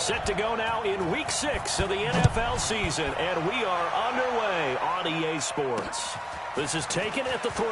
Set to go now in Week 6 of the NFL season, and we are underway on EA Sports. This is taken at the 3.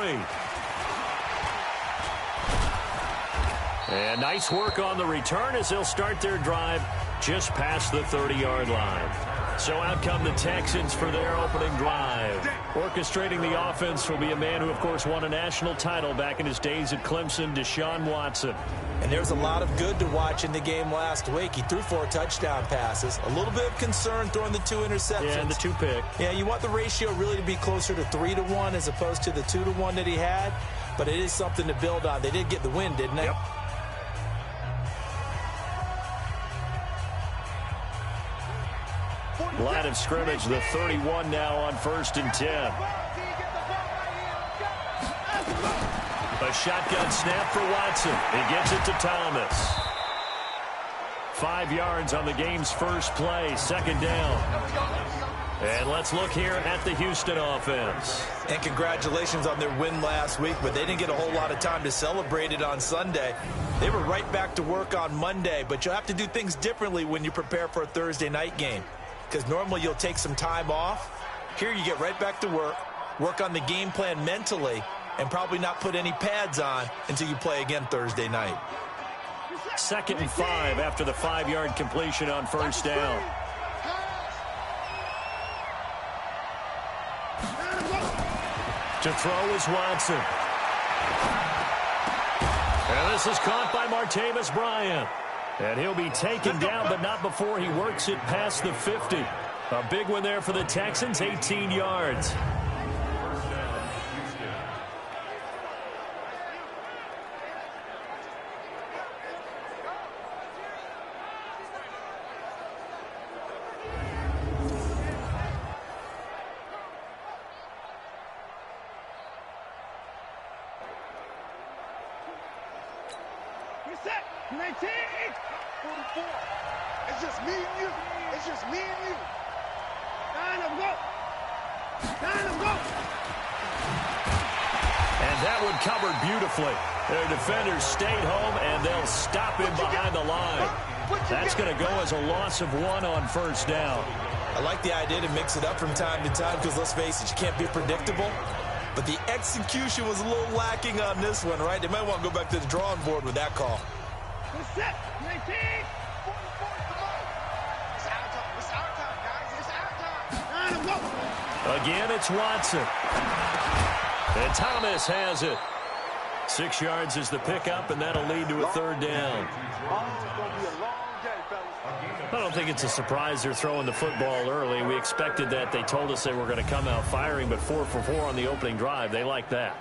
And nice work on the return as they'll start their drive just past the 30-yard line. So out come the Texans for their opening drive. Orchestrating the offense will be a man who, of course, won a national title back in his days at Clemson, Deshaun Watson. And there's a lot of good to watch in the game last week. He threw 4 touchdown passes. A little bit of concern throwing the 2 interceptions. Yeah, and the 2 pick. Yeah, you want the ratio really to be closer to 3-1 as opposed to the 2-1 that he had. But it is something to build on. They did get the win, didn't they? Yep. Line of scrimmage, the 31 now on 1st and 10. A shotgun snap for Watson. He gets it to Thomas. 5 yards on the game's first play, 2nd down. And let's look here at the Houston offense. And congratulations on their win last week, but they didn't get a whole lot of time to celebrate it on Sunday. They were right back to work on Monday, but you'll have to do things differently when you prepare for a Thursday night game. Because normally you'll take some time off. Here you get right back to work on the game plan mentally, and probably not put any pads on until you play again Thursday night. 2nd and 5 after the 5-yard completion on 1st down. To throw is Watson. And this is caught by Martavis Bryant. And he'll be taken down, but not before he works it past the 50. A big one there for the Texans, 18 yards. Set, 19, 44. It's just me and you. It's just me and you. 9 of them go. 9 of them go. And that one covered beautifully. Their defenders stayed home, and they'll stop him behind the line. That's going to go as a loss of 1 on 1st down. I like the idea to mix it up from time to time because, let's face it, you can't be predictable. But the execution was a little lacking on this one, right? They might want to go back to the drawing board with that call. Set, 19, 44. It's our time. It's our time, guys. It's our time. 9 of them go. Again, it's Watson. And Thomas has it. 6 yards is the pickup, and that'll lead to a 3rd down. I don't think it's a surprise they're throwing the football early. We expected that. They told us they were going to come out firing, but 4 for 4 on the opening drive. They like that.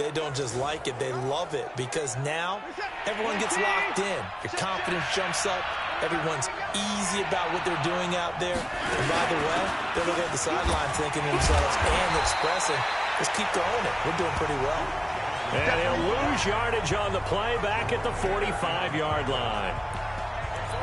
They don't just like it. They love it because now everyone gets locked in. Your confidence jumps up. Everyone's easy about what they're doing out there. And by the way, they're looking at the sideline thinking to themselves and expressing, let's keep throwing it. We're doing pretty well. And he'll lose yardage on the play back at the 45-yard line.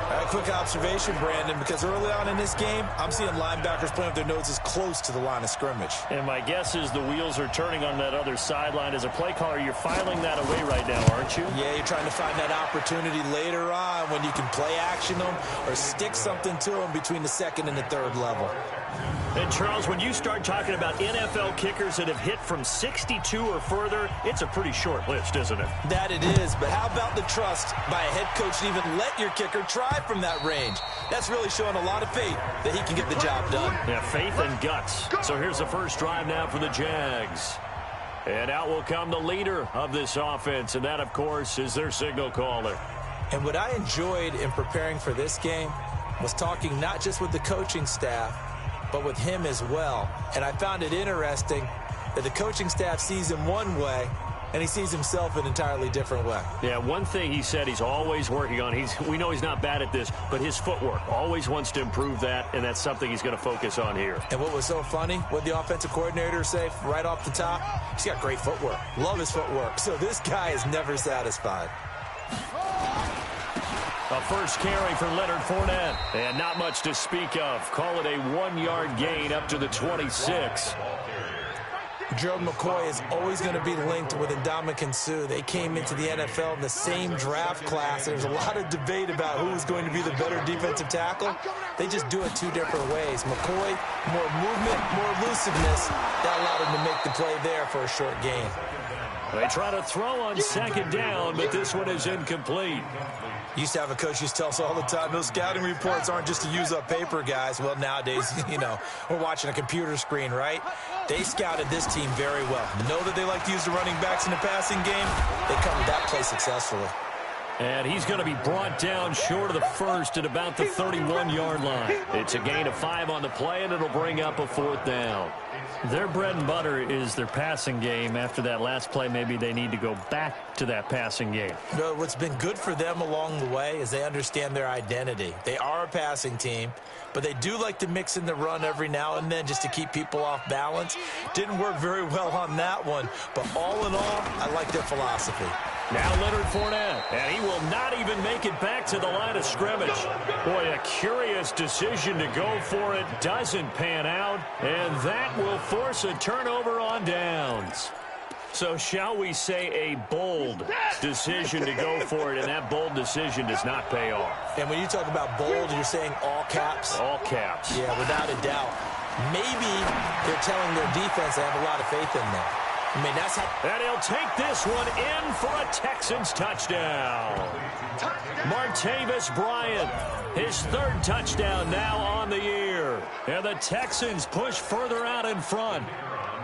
A quick observation, Brandon, because early on in this game, I'm seeing linebackers playing with their noses close to the line of scrimmage. And my guess is the wheels are turning on that other sideline. As a play caller, you're filing that away right now, aren't you? Yeah, you're trying to find that opportunity later on when you can play action them or stick something to them between the 2nd and the 3rd level. And, Charles, when you start talking about NFL kickers that have hit from 62 or further, it's a pretty short list, isn't it? That it is, but how about the trust by a head coach to even let your kicker try from that range? That's really showing a lot of faith that he can get the job done. Yeah, faith and guts. So here's the first drive now for the Jags. And out will come the leader of this offense, and that, of course, is their signal caller. And what I enjoyed in preparing for this game was talking not just with the coaching staff, but with him as well. And I found it interesting that the coaching staff sees him one way, and he sees himself an entirely different way. Yeah, one thing he said he's always working on, we know he's not bad at this, but his footwork, always wants to improve that, and that's something he's going to focus on here. And what was so funny, what the offensive coordinator say right off the top, he's got great footwork. Love his footwork. So this guy is never satisfied. A first carry for Leonard Fournette, and not much to speak of. Call it a 1-yard gain up to the 26. Gerald McCoy is always going to be linked with Ndamukong Suh. They came into the NFL in the same draft class. There's a lot of debate about who is going to be the better defensive tackle. They just do it two different ways. McCoy, more movement, more elusiveness. That allowed him to make the play there for a short gain. They try to throw on second down, but this one is incomplete. Used to have a coach used to tell us all the time, those scouting reports aren't just to use up paper, guys. Well, nowadays, you know, we're watching a computer screen, right? They scouted this team very well. Know that they like to use the running backs in the passing game. They covered that play successfully. And he's going to be brought down short of the first at about the 31-yard line. It's a gain of 5 on the play, and it'll bring up a 4th down. Their bread and butter is their passing game. After that last play, maybe they need to go back to that passing game. You know, what's been good for them along the way is they understand their identity. They are a passing team, but they do like to mix in the run every now and then just to keep people off balance. Didn't work very well on that one, but all in all, I like their philosophy. Now Leonard Fournette, and he will not even make it back to the line of scrimmage. Boy, a curious decision to go for it. Doesn't pan out, and that will force a turnover on downs. So shall we say a bold decision to go for it, and that bold decision does not pay off. And when you talk about bold, you're saying all caps? All caps. Yeah, without a doubt. Maybe they're telling their defense they have a lot of faith in them. I mean, that's how... And he'll take this one in for a Texans touchdown. Martavis Bryant, his 3rd touchdown now on the year. And the Texans push further out in front.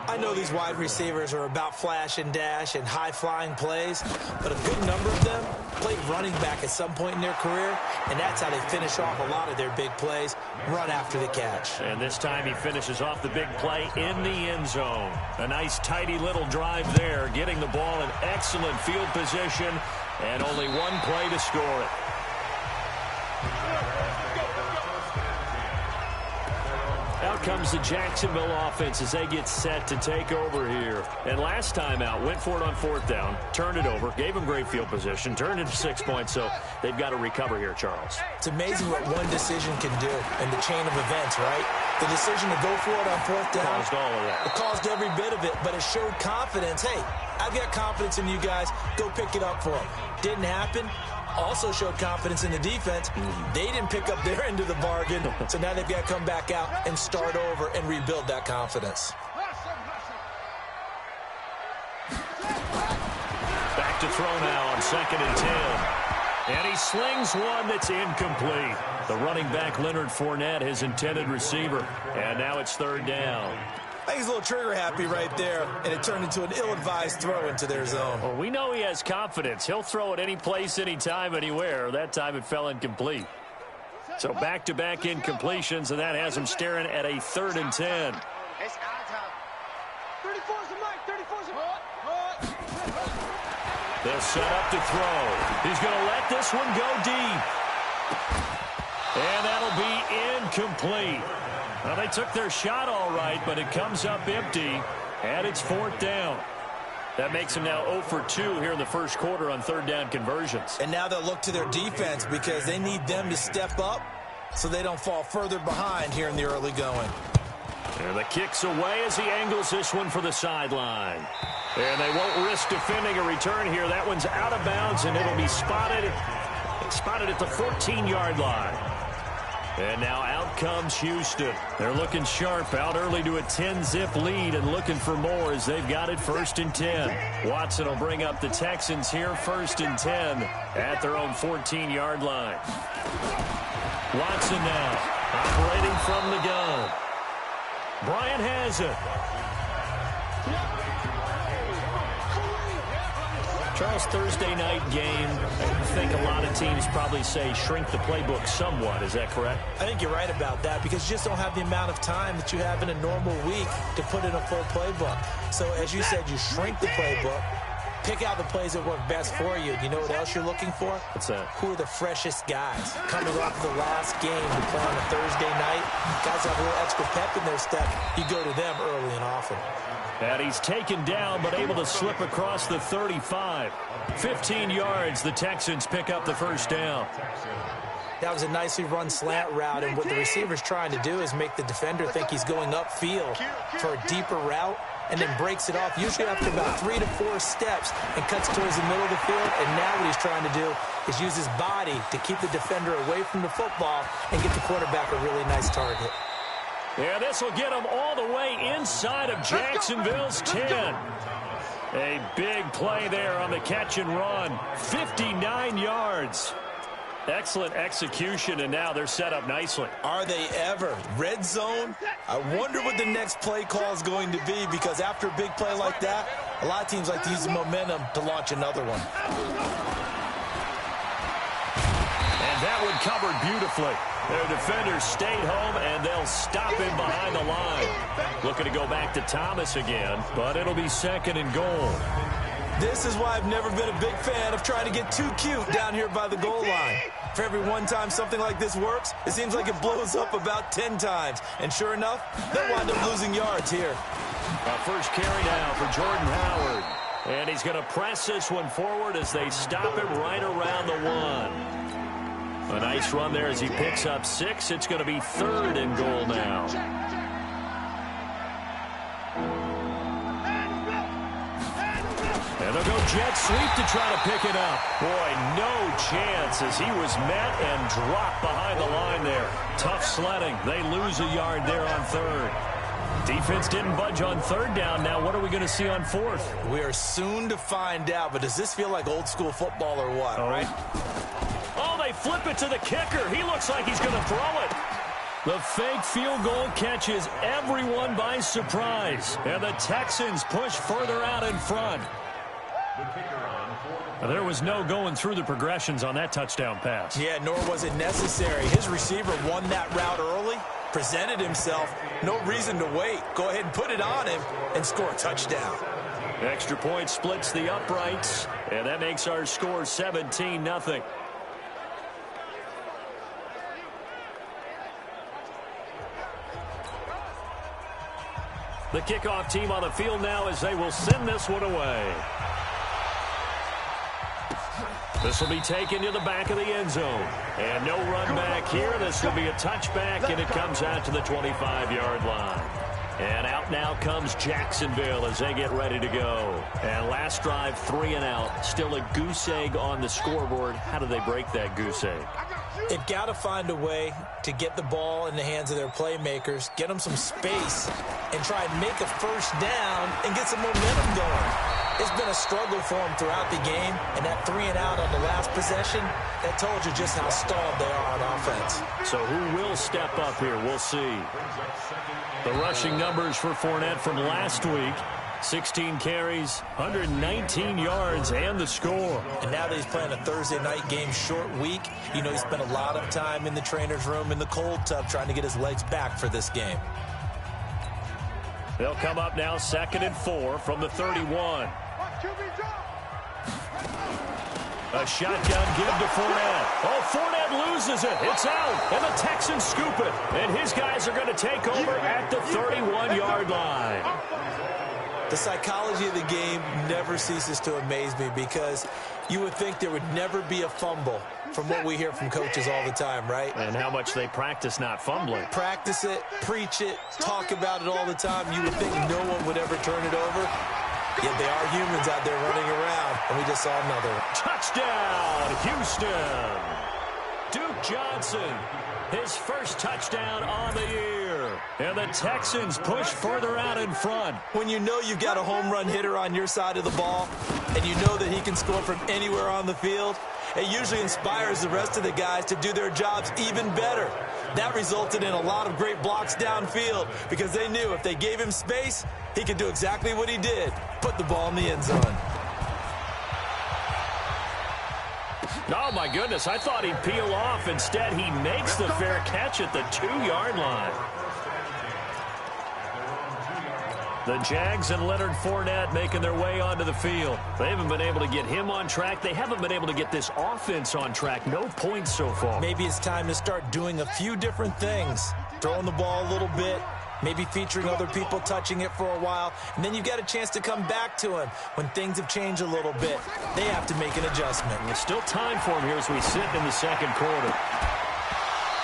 I know these wide receivers are about flash and dash and high-flying plays, but a good number of them played running back at some point in their career, and that's how they finish off a lot of their big plays, run after the catch. And this time he finishes off the big play in the end zone. A nice, tidy little drive there, getting the ball in excellent field position, and only one play to score it. Out comes the Jacksonville offense as they get set to take over here. And last time out, went for it on 4th down, turned it over, gave them great field position, turned into 6 points, so they've got to recover here, Charles. It's amazing what one decision can do in the chain of events, right? The decision to go for it on 4th down. Caused all of that. It caused every bit of it, but it showed confidence. Hey, I've got confidence in you guys. Go pick it up for them. Didn't happen. Also showed confidence in the defense. They didn't pick up their end of the bargain, so now they've got to come back out and start over and rebuild that confidence. Back to throw now on 2nd and 10. And he slings one that's incomplete. The running back, Leonard Fournette, his intended receiver. And now it's 3rd down. I think he's a little trigger happy right there, and it turned into an ill-advised throw into their zone. Well, we know he has confidence. He'll throw it any place, anytime, anywhere. That time it fell incomplete. So back-to-back incompletions, and that has him staring at a 3rd and 10. It's our time. 34's the mic. 34's the mic. They'll set up to throw. He's going to let this one go deep. And that'll be incomplete. Well, they took their shot all right, but it comes up empty, and it's 4th down. That makes them now 0 for 2 here in the first quarter on 3rd down conversions. And now they'll look to their defense because they need them to step up so they don't fall further behind here in the early going. And the kick's away as he angles this one for the sideline. And they won't risk defending a return here. That one's out of bounds, and it'll be spotted at the 14-yard line. And now out comes Houston. They're looking sharp, out early to a 10-zip lead and looking for more as they've got it 1st and 10. Watson will bring up the Texans here 1st and 10 at their own 14-yard line. Watson now operating from the gun. Bryant has it. Charles, Thursday night game, I think a lot of teams probably say shrink the playbook somewhat. Is that correct? I think you're right about that because you just don't have the amount of time that you have in a normal week to put in a full playbook. So as you said, you shrink the playbook, pick out the plays that work best for you. You know what else you're looking for? What's that? Who are the freshest guys coming off the last game to play on a Thursday night? Guys have a little extra pep in their step. You go to them early and often. And he's taken down, but able to slip across the 35. 15 yards, the Texans pick up the 1st down. That was a nicely run slant route, and what the receiver's trying to do is make the defender think he's going upfield for a deeper route. and then breaks it off, usually after about 3 to 4 steps, and cuts towards the middle of the field. And now what he's trying to do is use his body to keep the defender away from the football and get the quarterback a really nice target. Yeah, this will get him all the way inside of Jacksonville's 10. A big play there on the catch and run. 59 yards. Excellent execution, and now they're set up nicely. Are they ever? Red zone? I wonder what the next play call is going to be, because after a big play like that, a lot of teams like to use the momentum to launch another one. And that one covered beautifully. Their defenders stayed home, and they'll stop him behind the line. Looking to go back to Thomas again, but it'll be 2nd and goal. This is why I've never been a big fan of trying to get too cute down here by the goal line. For every one time something like this works, it seems like it blows up about 10 times. And sure enough, they'll wind up losing yards here. First carry now for Jordan Howard. And he's going to press this one forward as they stop him right around the 1. A nice run there as he picks up 6. It's going to be 3rd and goal now. And they'll go jet sweep to try to pick it up. Boy, no chance as he was met and dropped behind the line there. Tough sledding. They lose a yard there on 3rd. Defense didn't budge on 3rd down. Now what are we going to see on 4th? We are soon to find out, but does this feel like old school football or what? Right? Oh, they flip it to the kicker. He looks like he's going to throw it. The fake field goal catches everyone by surprise. And the Texans push further out in front. There was no going through the progressions on that touchdown pass. Yeah, nor was it necessary. His receiver won that route early, presented himself. No reason to wait. Go ahead and put it on him and score a touchdown. Extra point splits the uprights, and that makes our score 17-0. The kickoff team on the field now as they will send this one away. This will be taken to the back of the end zone. And no run back here. This will be a touchback, and it comes out to the 25-yard line. And out now comes Jacksonville as they get ready to go. And last drive, 3 and out. Still a goose egg on the scoreboard. How do they break that goose egg? They've got to find a way to get the ball in the hands of their playmakers, get them some space, and try and make a first down and get some momentum going. It's been a struggle for them throughout the game, and that 3 and out on the last possession, that told you just how stalled they are on offense. So who will step up here? We'll see. The rushing numbers for Fournette from last week. 16 carries, 119 yards, and the score. And now that he's playing a Thursday night game, short week, you know he spent a lot of time in the trainer's room in the cold tub trying to get his legs back for this game. They'll come up now 2nd and 4 from the 31. A shotgun give to Fournette. Oh, Fournette loses it. It's out. And the Texans scoop it. And his guys are going to take over at the 31-yard line. The psychology of the game never ceases to amaze me, because you would think there would never be a fumble from what we hear from coaches all the time, right? And how much they practice not fumbling. Practice it, preach it, talk about it all the time. You would think no one would ever turn it over. Yet they are humans out there running around, and we just saw another one. Touchdown, Houston. Duke Johnson, his first touchdown on the year. And the Texans push further out in front. When you know you've got a home run hitter on your side of the ball, and you know that he can score from anywhere on the field, it usually inspires the rest of the guys to do their jobs even better. That resulted in a lot of great blocks downfield, because they knew if they gave him space, he could do exactly what he did, put the ball in the end zone. Oh, my goodness, I thought he'd peel off. Instead, he makes the fair catch at the 2-yard line. The Jags and Leonard Fournette making their way onto the field. They haven't been able to get him on track. They haven't been able to get this offense on track. No points so far. Maybe it's time to start doing a few different things. Throwing the ball a little bit, maybe featuring other people touching it for a while, and then you've got a chance to come back to him when things have changed a little bit. They have to make an adjustment. There's still time for him here as we sit in the second quarter.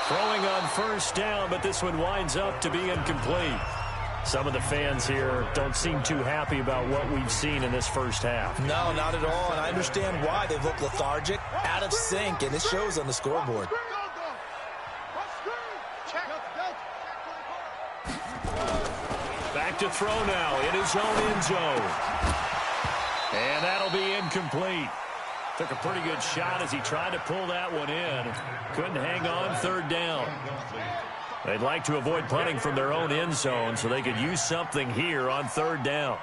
Throwing on first down, but this one winds up to be incomplete. Some of the fans here don't seem too happy about what we've seen in this first half. No, not at all, and I understand why. They look lethargic, out of sync, and it shows on the scoreboard. Back to throw now in his own end zone. And that'll be incomplete. Took a pretty good shot as he tried to pull that one in. Couldn't hang on third down. They'd like to avoid punting from their own end zone so they could use something here on third down.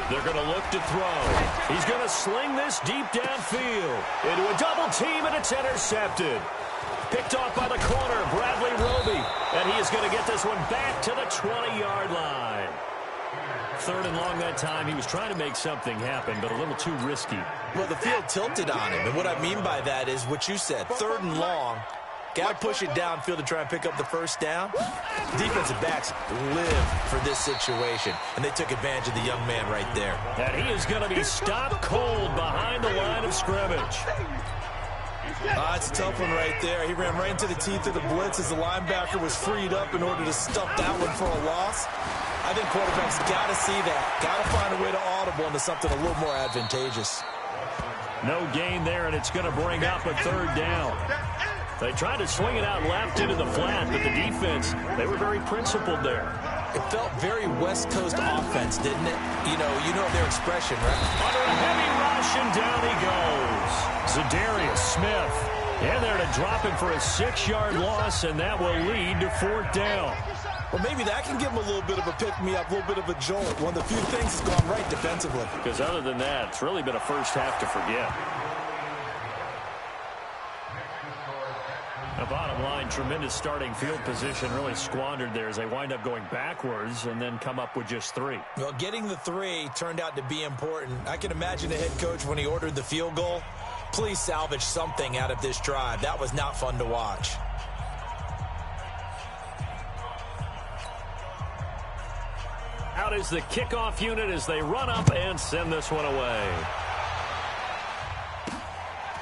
They're going to look to throw. He's going to sling this deep downfield into a double team, and it's intercepted. Picked off by the corner, Bradley Roby. And he is going to get this one back to the 20-yard line. Third and long that time. He was trying to make something happen, but a little too risky. Well, the field tilted on him, and what I mean by that is what you said. Third and long. Got to push it downfield to try and pick up the first down. Defensive backs live for this situation, and they took advantage of the young man right there. And he is going to be stopped cold behind the line of scrimmage. It's a tough one right there. He ran right into the teeth of the blitz as the linebacker was freed up in order to stuff that one for a loss. I think quarterbacks got to see that. Got to find a way to audible into something a little more advantageous. No gain there, and it's going to bring up a third down. They tried to swing it out left into the flat, but the defense, they were very principled there. It felt very West Coast offense, didn't it? You know their expression, right? Under a heavy rush, and down he goes. Zadarius Smith in there to drop him for a 6-yard loss, and that will lead to fourth down. Well, maybe that can give him a little bit of a pick-me-up, a little bit of a jolt. One of the few things that's gone right defensively. Because other than that, it's really been a first half to forget. The bottom line, tremendous starting field position, really squandered there as they wind up going backwards and then come up with just 3. Well, getting the 3 turned out to be important. I can imagine the head coach when he ordered the field goal. Please salvage something out of this drive. That was not fun to watch. Out is the kickoff unit as they run up and send this one away.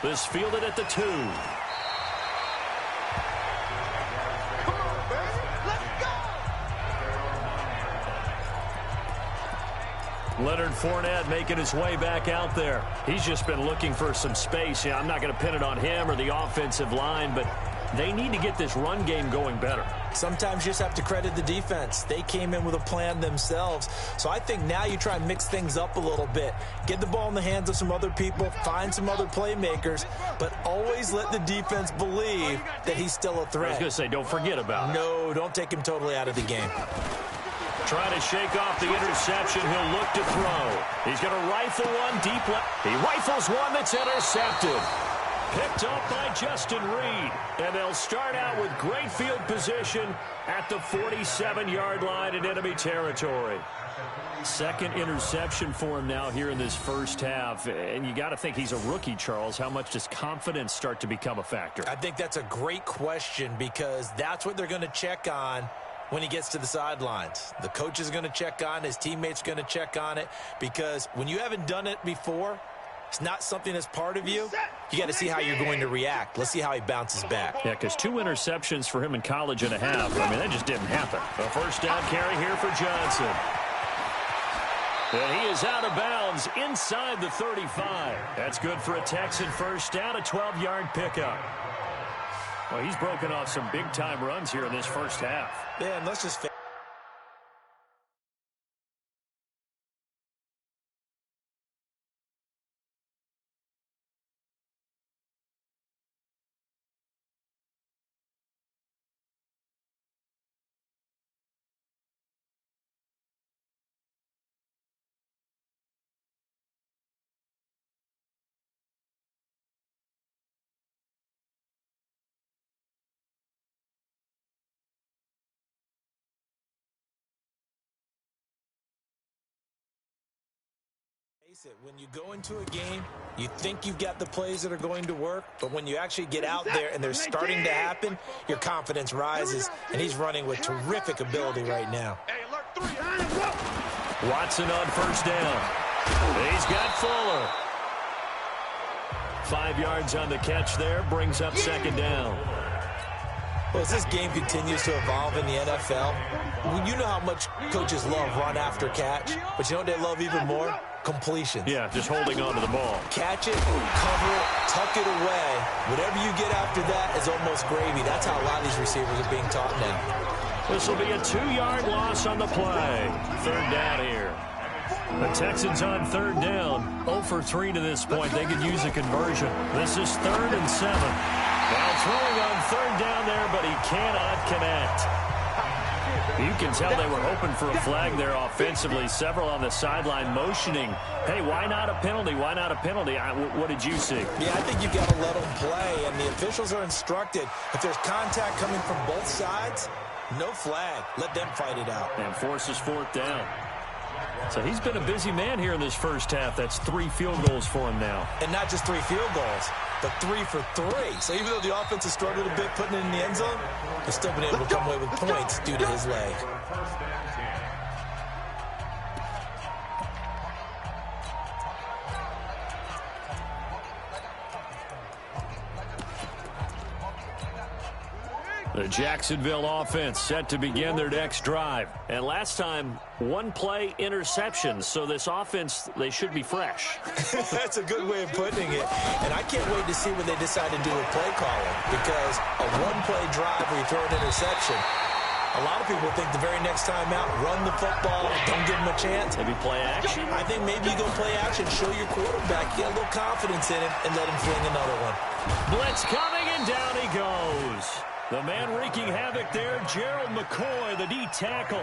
This fielded at the 2. Leonard Fournette making his way back out there. He's just been looking for some space. Yeah, I'm not going to pin it on him or the offensive line, but they need to get this run game going better. Sometimes you just have to credit the defense. They came in with a plan themselves. So I think now you try and mix things up a little bit. Get the ball in the hands of some other people, find some other playmakers, but always let the defense believe that he's still a threat. I was going to say, don't forget about it. No, don't take him totally out of the game. Trying to shake off the interception. He'll look to throw. He's going to rifle one deep left. He rifles one that's intercepted. Picked up by Justin Reed. And they'll start out with great field position at the 47-yard line in enemy territory. Second interception for him now here in this first half. And you got to think he's a rookie, Charles. How much does confidence start to become a factor? I think that's a great question because that's what they're going to check on when he gets to the sidelines. The coach is going to check on it. His teammates going to check on it because when you haven't done it before, it's not something that's part of you. You got to see how you're going to react. Let's see how he bounces back. Yeah, because 2 interceptions for him in college and a half. I mean, that just didn't happen. A first down carry here for Johnson. And he is out of bounds inside the 35. That's good for a Texan first down, a 12-yard pickup. Well, he's broken off some big-time runs here in this first half. Yeah, and let's just... When you go into a game, you think you've got the plays that are going to work, but when you actually get out there and they're starting to happen, your confidence rises, and he's running with terrific ability right now. Watson on first down. He's got Fuller. 5 yards on the catch there, brings up second down. Well, as this game continues to evolve in the NFL, you know how much coaches love run after catch, but you know what they love even more? Completions. Yeah, just holding on to the ball. Catch it, cover it, tuck it away. Whatever you get after that is almost gravy. That's how a lot of these receivers are being taught now. This will be a 2-yard loss on the play. Third down here. The Texans on third down. 0 for 3 to this point. They could use a conversion. This is 3rd and 7. Now throwing on third down there, but he cannot connect. You can tell they were hoping for a flag there offensively. Several on the sideline motioning, hey, why not a penalty? Why not a penalty? What did you see? Yeah, I think you've got to let them play, and the officials are instructed. If there's contact coming from both sides, no flag. Let them fight it out. And forces 4th down. So he's been a busy man here in this first half. That's 3 field goals for him now. And not just 3 field goals, but 3 for 3. So even though the offense has struggled a bit putting it in the end zone, he's still been able to come away with points due to his leg. The Jacksonville offense set to begin their next drive. And last time, 1-play interception. So this offense, they should be fresh. That's a good way of putting it. And I can't wait to see when they decide to do a play calling. Because a 1-play drive where you throw an interception, a lot of people think the very next time out, run the football, don't give them a chance. Maybe play action? I think maybe you go play action, show your quarterback, get a little confidence in him, and let him fling another one. Blitz coming, and down he goes. The man wreaking havoc there, Gerald McCoy, the D tackle.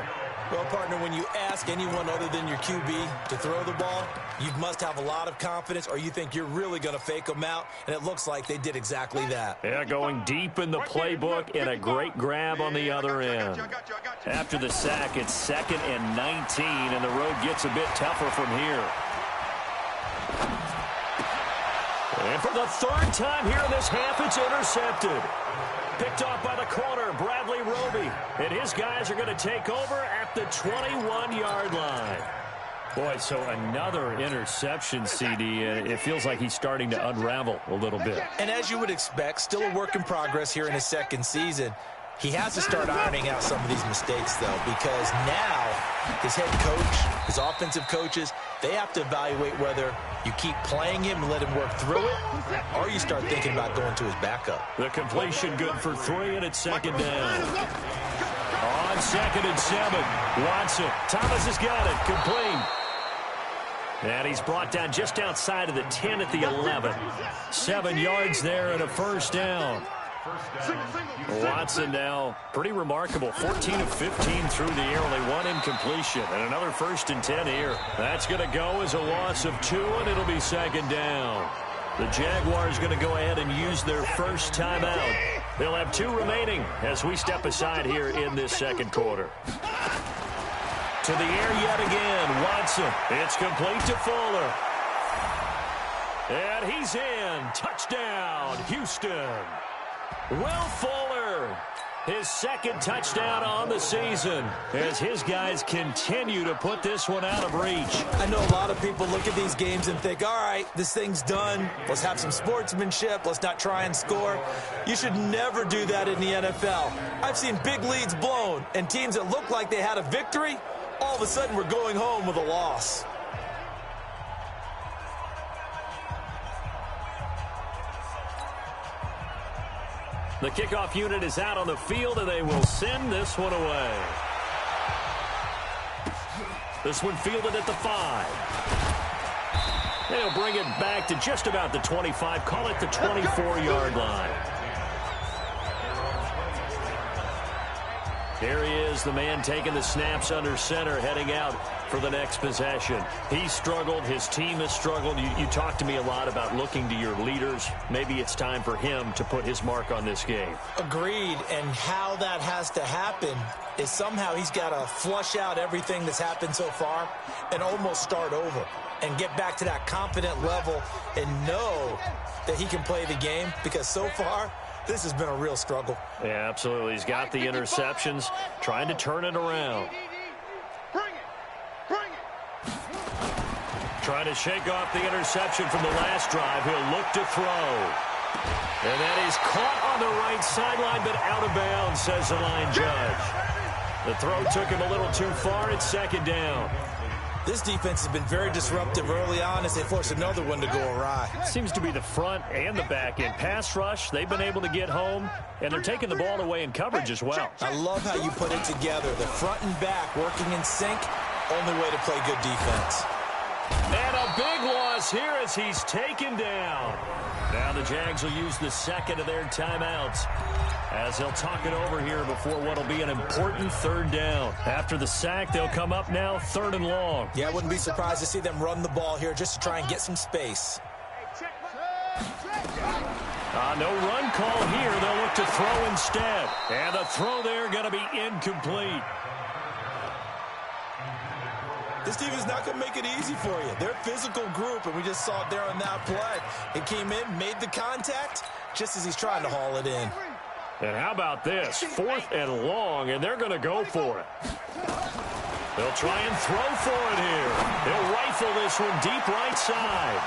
Well, partner, when you ask anyone other than your QB to throw the ball, you must have a lot of confidence, or you think you're really going to fake them out, and it looks like they did exactly that. Yeah, going deep in the playbook, and a great grab on the other end. After the sack, it's 2nd and 19, and the road gets a bit tougher from here. And for the 3rd time here in this half, it's intercepted. Picked off by the corner, Bradley Roby. And his guys are going to take over at the 21-yard line. Boy, so another interception, CD. It feels like he's starting to unravel a little bit. And as you would expect, still a work in progress here in his 2nd season. He has to start ironing out some of these mistakes, though, because now his head coach, his offensive coaches, they have to evaluate whether you keep playing him and let him work through it, or you start thinking about going to his backup. The completion good for 3, and it's 2nd down. On 2nd and 7, Watson. Thomas has got it, complete. And he's brought down just outside of the 10 at the 11. 7 yards there and a 1st down. Watson now, pretty remarkable, 14 of 15 through the air, only 1 incompletion, and another 1st and 10 here. That's going to go as a loss of 2, and it'll be 2nd down. The Jaguars going to go ahead and use their first timeout. They'll have 2 remaining as we step aside here in this 2nd quarter. To the air yet again, Watson. It's complete to Fuller. And he's in. Touchdown, Houston. Will Fuller, his 2nd touchdown on the season as his guys continue to put this one out of reach. I know a lot of people look at these games and think, all right, this thing's done. Let's have some sportsmanship. Let's not try and score. You should never do that in the NFL. I've seen big leads blown, and teams that look like they had a victory, all of a sudden we're going home with a loss. The kickoff unit is out on the field, and they will send this one away. This one fielded at the 5. They'll bring it back to just about the 25. Call it the 24-yard line. Here he is, the man taking the snaps under center, heading out for the next possession. He struggled. His team has struggled. You talked to me a lot about looking to your leaders. Maybe it's time for him to put his mark on this game. Agreed. And how that has to happen is somehow he's got to flush out everything that's happened so far and almost start over and get back to that confident level and know that he can play the game, because so far this has been a real struggle. Yeah, absolutely. He's got the interceptions, trying to turn it around. Trying to shake off the interception from the last drive. He'll look to throw. And that is caught on the right sideline, but out of bounds, says the line judge. The throw took him a little too far. It's second down. This defense has been very disruptive early on as they force another one to go awry. Seems to be the front and the back end. Pass rush, they've been able to get home, and they're taking the ball away in coverage as well. I love how you put it together. The front and back working in sync, only way to play good defense. And a big loss here as he's taken down. Now the Jags will use the second of their timeouts as they'll talk it over here before what will be an important third down. After the sack, they'll come up now 3rd and long. Yeah, I wouldn't be surprised to see them run the ball here just to try and get some space. No run call here. They'll look to throw instead. And the throw there going to be incomplete. This team is not going to make it easy for you. They're a physical group, and we just saw it there on that play. It came in, made the contact, just as he's trying to haul it in. And how about this? 4th and long, and they're going to go for it. They'll try and throw for it here. They'll rifle this one deep right side.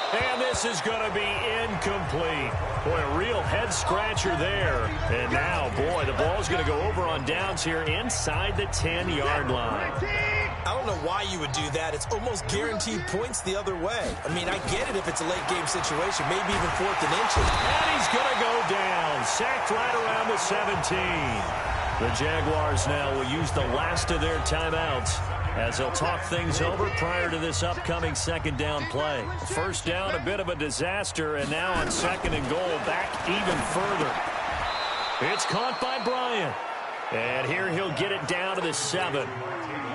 And this is going to be incomplete. Boy, a real head-scratcher there. And now, boy, the ball's going to go over on downs here inside the 10-yard line. I don't know why you would do that. It's almost guaranteed points the other way. I mean, I get it if it's a late-game situation, maybe even 4th and inches. And he's going to go down. Sacked right around the 17. The Jaguars now will use the last of their timeouts as they'll talk things over prior to this upcoming second down play. First down, a bit of a disaster, and now on 2nd and goal, back even further. It's caught by Bryant. And here he'll get it down to the 7.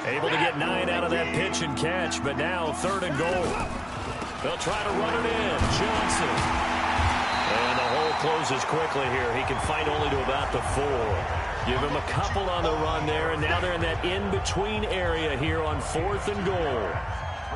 Able to get 9 out of that pitch and catch, but now 3rd and goal. They'll try to run it in. Johnson. And the hole closes quickly here. He can fight only to about the 4. Give him a couple on the run there, and now they're in that in-between area here on 4th and goal.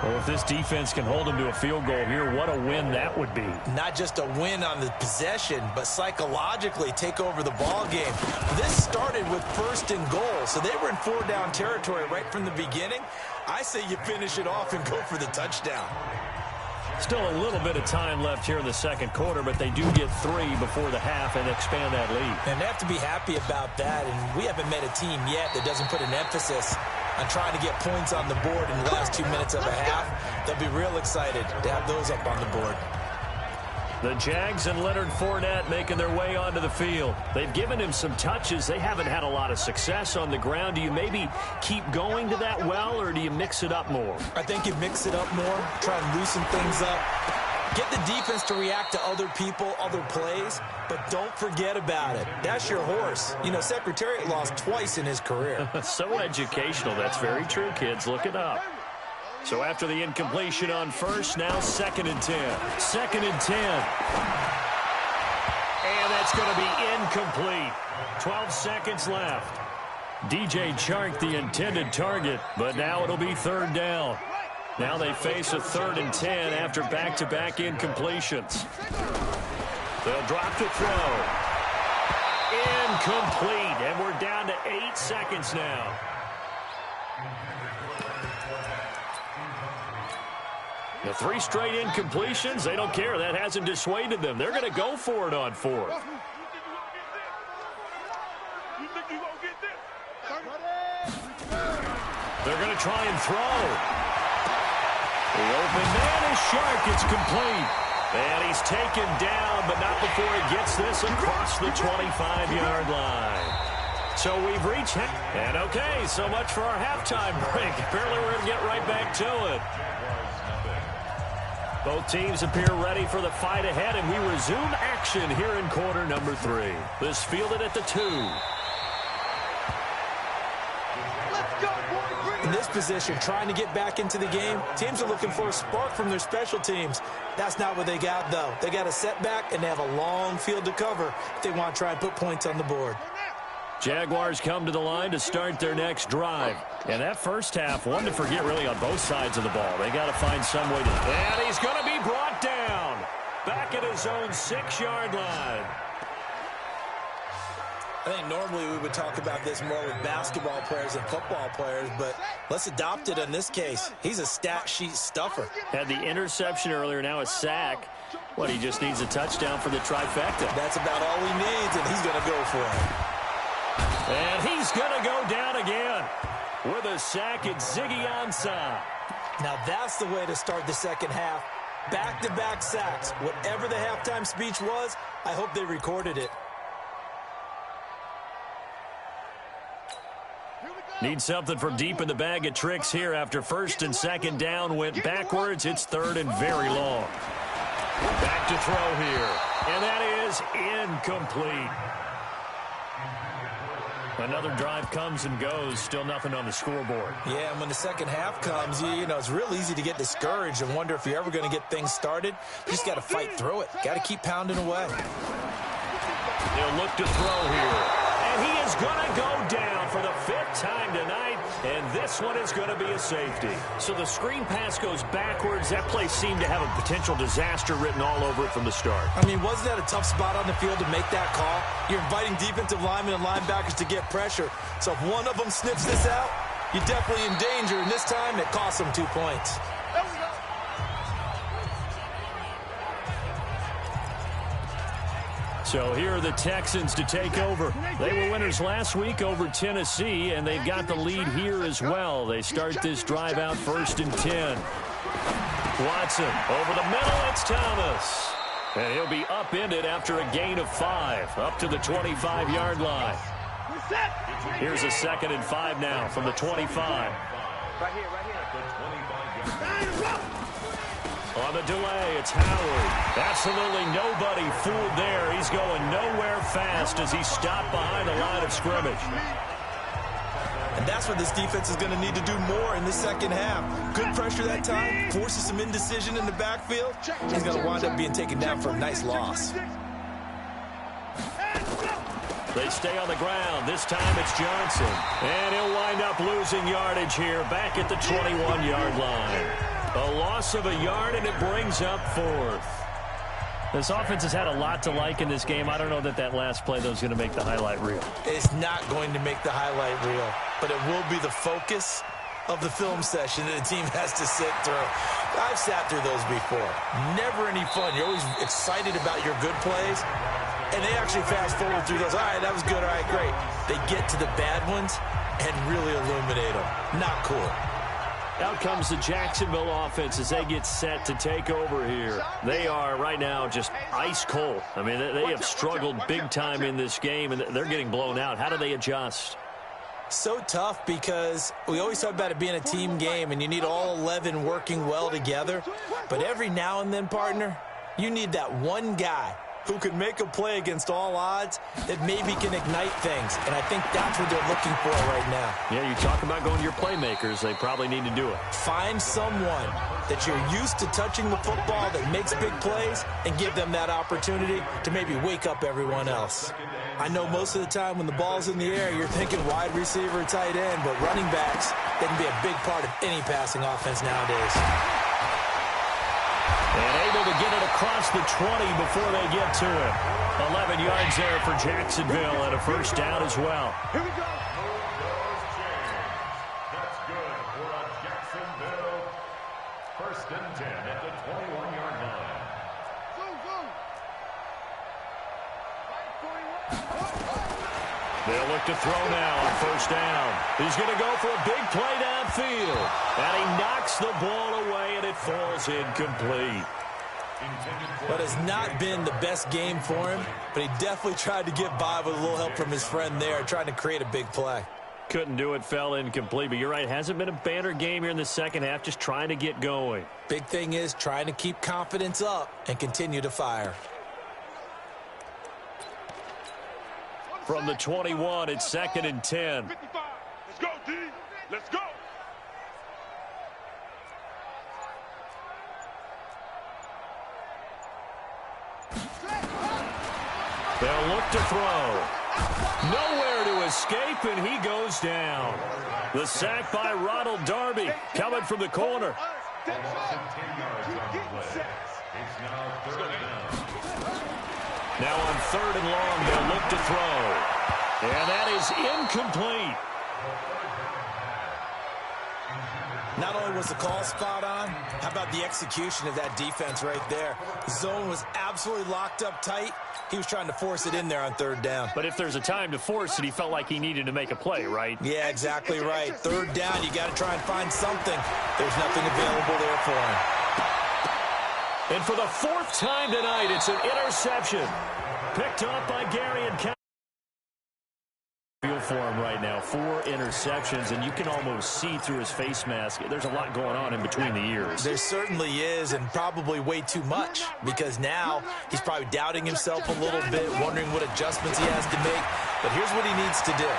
Well, if this defense can hold them to a field goal here, what a win that would be. Not just a win on the possession, but psychologically take over the ball game. This started with 1st and goal, so they were in 4-down territory right from the beginning. I say you finish it off and go for the touchdown. Still a little bit of time left here in the second quarter, but they do get 3 before the half and expand that lead. And they have to be happy about that, and we haven't met a team yet that doesn't put an emphasis on trying to get points on the board in the last 2 minutes of a half. They'll be real excited to have those up on the board. The Jags and Leonard Fournette making their way onto the field. They've given him some touches. They haven't had a lot of success on the ground. Do you maybe keep going to that well, or do you mix it up more? I think you mix it up more, try and loosen things up. Get the defense to react to other people, other plays, but don't forget about it. That's your horse. You know, Secretariat lost twice in his career. So educational. That's very true, kids. Look it up. So after the incompletion on 1st, now 2nd and 10. 2nd and 10. And that's going to be incomplete. 12 seconds left. DJ Chark, the intended target, but now it'll be 3rd down. Now they face a 3rd and 10 after back-to-back incompletions. They'll drop to throw. Incomplete, and we're down to 8 seconds now. The 3 straight incompletions, they don't care. That hasn't dissuaded them. They're going to go for it on 4th. They're going to try and throw. The open man is Chark. It's complete. And he's taken down, but not before he gets this across the 25-yard line. So we've reached, and okay, so much for our halftime break. Apparently we're going to get right back to it. Both teams appear ready for the fight ahead, and we resume action here in quarter number 3. This fielded at the 2. In this position, trying to get back into the game, teams are looking for a spark from their special teams. That's not what they got, though. They got a setback, and they have a long field to cover if they want to try and put points on the board. Jaguars come to the line to start their next drive. And that first half, one to forget really on both sides of the ball. They got to find some way to... And he's going to be brought down back at his own 6-yard line. I think normally we would talk about this more with basketball players and football players, but let's adopt it in this case. He's a stat sheet stuffer. Had the interception earlier, now a sack. What, he just needs a touchdown for the trifecta. That's about all he needs, and he's going to go for it. And he's going to go down again with a sack. It's Ziggy Ansah. Now that's the way to start the second half. Back-to-back sacks. Whatever the halftime speech was, I hope they recorded it. Need something from deep in the bag of tricks here after first and second down went backwards. It's third and very long. Back to throw here. And that is incomplete. Another drive comes and goes. Still nothing on the scoreboard. Yeah, and when the second half comes, you know, it's real easy to get discouraged and wonder if you're ever going to get things started. You just got to fight through it. Got to keep pounding away. They'll look to throw here. And he is going to go down for the fifth time tonight, and this one is going to be a safety. So the screen pass goes backwards. That play seemed to have a potential disaster written all over it from the start. I mean, wasn't that a tough spot on the field to make that call? You're inviting defensive linemen and linebackers to get pressure. So if one of them sniffs this out, you're definitely in danger, and this time it costs them 2 points. So here are the Texans to take over. They were winners last week over Tennessee, and they've got the lead here as well. They start this drive out first and 10. Watson over the middle. It's Thomas. And he'll be upended after a gain of 5, up to the 25-yard line. Here's a 2nd and 5 now from the 25. Right here. On the delay, it's Howard. Absolutely nobody fooled there. He's going nowhere fast as he stopped behind the line of scrimmage. And that's what this defense is going to need to do more in the second half. Good pressure that time, forces some indecision in the backfield. He's going to wind up being taken down for a nice loss. They stay on the ground. This time it's Johnson. And he'll wind up losing yardage here back at the 21-yard line. A loss of a yard, and it brings up 4th. This offense has had a lot to like in this game. I don't know that last play, though, is going to make the highlight reel. It's not going to make the highlight reel, but it will be the focus of the film session that the team has to sit through. I've sat through those before. Never any fun. You're always excited about your good plays, and they actually fast forward through those. All right, that was good. All right, great. They get to the bad ones and really illuminate them. Not cool. Out comes the Jacksonville offense as they get set to take over here. They are right now just ice cold. I mean, they have struggled big time in this game, and they're getting blown out. How do they adjust? So tough because we always talk about it being a team game, and you need all 11 working well together. But every now and then, partner, you need that one guy who can make a play against all odds that maybe can ignite things. And I think that's what they're looking for right now. Yeah, you talk about going to your playmakers. They probably need to do it. Find someone that you're used to touching the football that makes big plays and give them that opportunity to maybe wake up everyone else. I know most of the time when the ball's in the air, you're thinking wide receiver, tight end, but running backs, they can be a big part of any passing offense nowadays. And able to get it across the 20 before they get to it. 11 yards there for Jacksonville and a first down as well. Here we go. That's good for a Jacksonville. First and 10 at the 21-yard line. They'll look to throw now on first down. He's going to go for a big play downfield. And he knocks the ball away, and it falls incomplete. But it's not been the best game for him, but he definitely tried to get by with a little help from his friend there, trying to create a big play. Couldn't do it, fell incomplete. But you're right, hasn't been a banner game here in the second half, just trying to get going. Big thing is trying to keep confidence up and continue to fire. From the 21, it's 2nd and 10. 55. Let's go, D. Let's go. They'll look to throw. Nowhere to escape, and he goes down. The sack by Ronald Darby coming from the corner. It's now third down. Now on 3rd and long, they'll look to throw. And that is incomplete. Not only was the call spot on, how about the execution of that defense right there? The zone was absolutely locked up tight. He was trying to force it in there on third down. But if there's a time to force it, he felt like he needed to make a play, right? Yeah, exactly right. Third down, you got to try and find something. There's nothing available there for him. And for the fourth time tonight, it's an interception. Picked up by Gary and Cal. Feel for him right now. 4 interceptions, and you can almost see through his face mask. There's a lot going on in between the ears. There certainly is, and probably way too much, because now he's probably doubting himself a little bit, wondering what adjustments he has to make. But here's what he needs to do.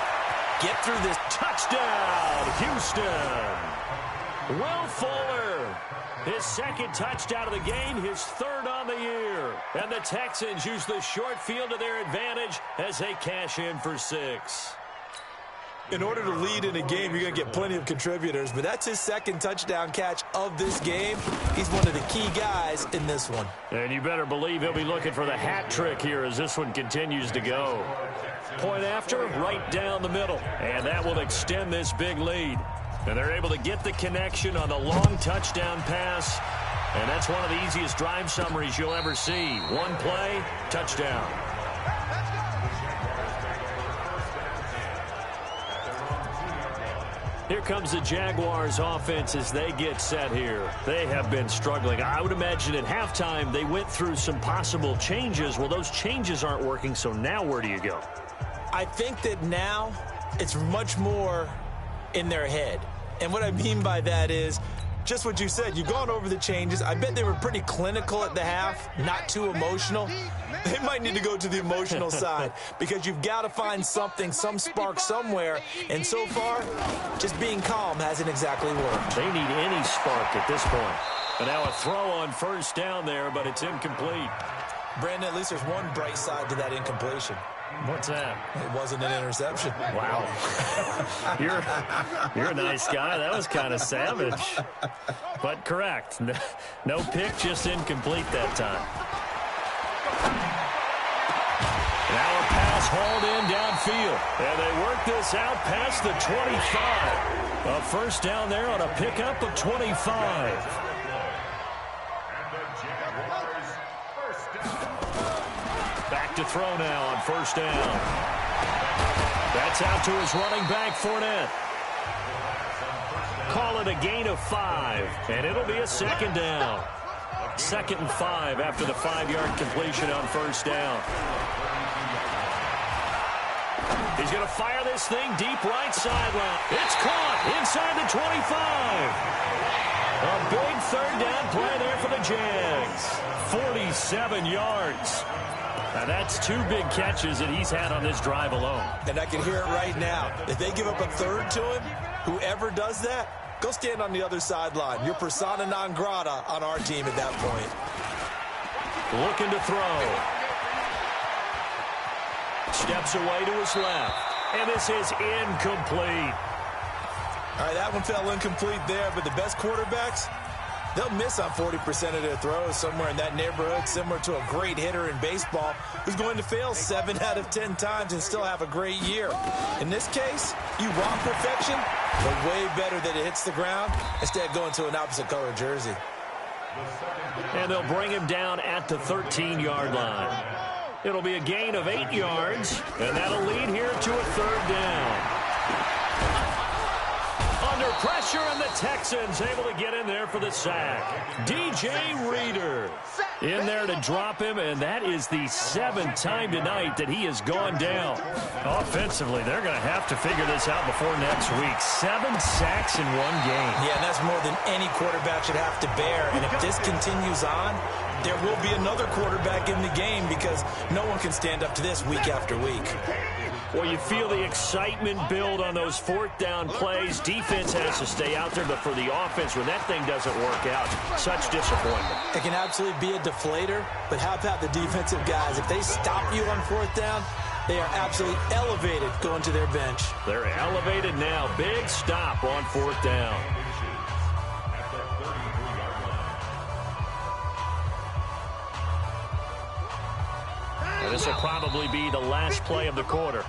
Get through this. Touchdown, Houston. Will Fuller. His second touchdown of the game, his third on the year. And the Texans use the short field to their advantage as they cash in for 6. In order to lead in a game, you're going to get plenty of contributors, but that's his second touchdown catch of this game. He's one of the key guys in this one. And you better believe he'll be looking for the hat trick here as this one continues to go. Point after, right down the middle. And that will extend this big lead. And they're able to get the connection on the long touchdown pass. And that's one of the easiest drive summaries you'll ever see. One play, touchdown. Here comes the Jaguars offense as they get set here. They have been struggling. I would imagine at halftime they went through some possible changes. Well, those changes aren't working, so now where do you go? I think that now it's much more in their head. And what I mean by that is just what you said. You've gone over the changes. I bet they were pretty clinical at the half, not too emotional. They might need to go to the emotional side because you've got to find something, some spark somewhere. And so far, just being calm hasn't exactly worked. They need any spark at this point. And now a throw on first down there, but it's incomplete. Brandon, at least there's one bright side to that incompletion. What's that? It wasn't an interception. Wow. You're a nice guy. That was kind of savage. But correct. No pick, just incomplete that time. Now a pass hauled in downfield. And they work this out past the 25. A first down there on a pickup of 25. Back to throw now on first down. That's out to his running back, Fournette. Call it a gain of 5, and it'll be a second down. 2nd and 5 after the 5-yard completion on first down. He's going to fire this thing deep right sideline. It's caught inside the 25. A big third down play there for the Jags. 47 yards. Now, that's 2 big catches that he's had on this drive alone. And I can hear it right now. If they give up a third to him, whoever does that, go stand on the other sideline. You're persona non grata on our team at that point. Looking to throw. Steps away to his left. And this is incomplete. All right, that one fell incomplete there, but the best quarterbacks, they'll miss on 40% of their throws, somewhere in that neighborhood, similar to a great hitter in baseball who's going to fail 7 out of 10 times and still have a great year. In this case, you want perfection, but way better that it hits the ground instead of going to an opposite color jersey. And they'll bring him down at the 13-yard line. It'll be a gain of 8 yards, and that'll lead here to a third down. Under pressure, and the Texans able to get in there for the sack. DJ Reader in there to drop him, and that is the 7th time tonight that he has gone down. Offensively, they're going to have to figure this out before next week. 7 sacks in one game. Yeah, and that's more than any quarterback should have to bear. And if this continues on, there will be another quarterback in the game because no one can stand up to this week after week. Well, you feel the excitement build on those 4th down plays. Defense has to stay out there, but for the offense, when that thing doesn't work out, such disappointment. It can absolutely be a deflator, but how about the defensive guys? If they stop you on 4th down, they are absolutely elevated going to their bench. They're elevated now. Big stop on 4th down. And this will probably be the last play of the quarter.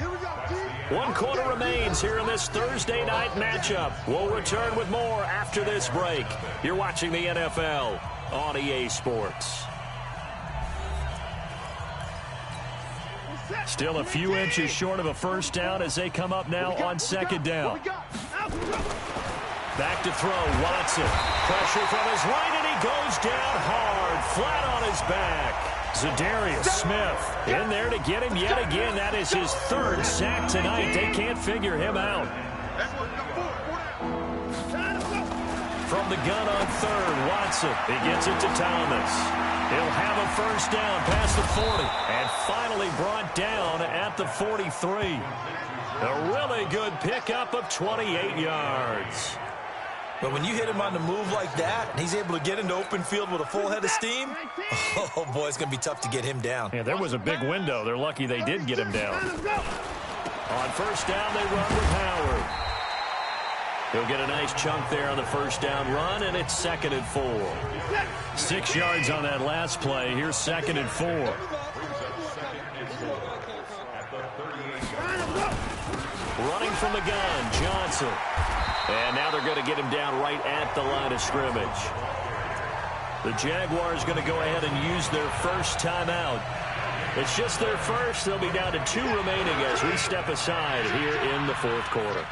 Here we go, G. 1 quarter remains here in this Thursday night matchup. We'll return with more after this break. You're watching the NFL on EA Sports. Still a few inches short of a first down as they come up now on second down. Back to throw, Watson. Pressure from his right, and he goes down hard, flat on his back. Zadarius Smith in there to get him yet again. That is his 3rd sack tonight. They can't figure him out. From the gun on 3rd, Watson. He gets it to Thomas. He'll have a first down past the 40 and finally brought down at the 43. A really good pickup of 28 yards. But when you hit him on the move like that, and he's able to get into open field with a full head of steam, oh, boy, it's going to be tough to get him down. Yeah, there was a big window. They're lucky they did get him down. On first down, they run with Howard. He'll get a nice chunk there on the first down run, and it's 2nd and 4. 6 yards on that last play. Here's 2nd and 4. Running from the gun, Johnson. And now they're going to get him down right at the line of scrimmage. The Jaguars going to go ahead and use their first timeout. It's just their first. They'll be down to 2 remaining as we step aside here in the 4th quarter.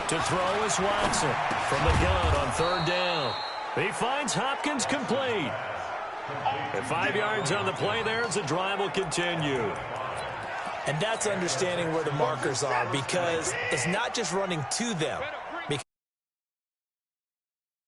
To throw is Watson from the gun on 3rd down. He finds Hopkins complete. And 5 yards on the play there as the drive will continue. And that's understanding where the markers are, because it's not just running to them.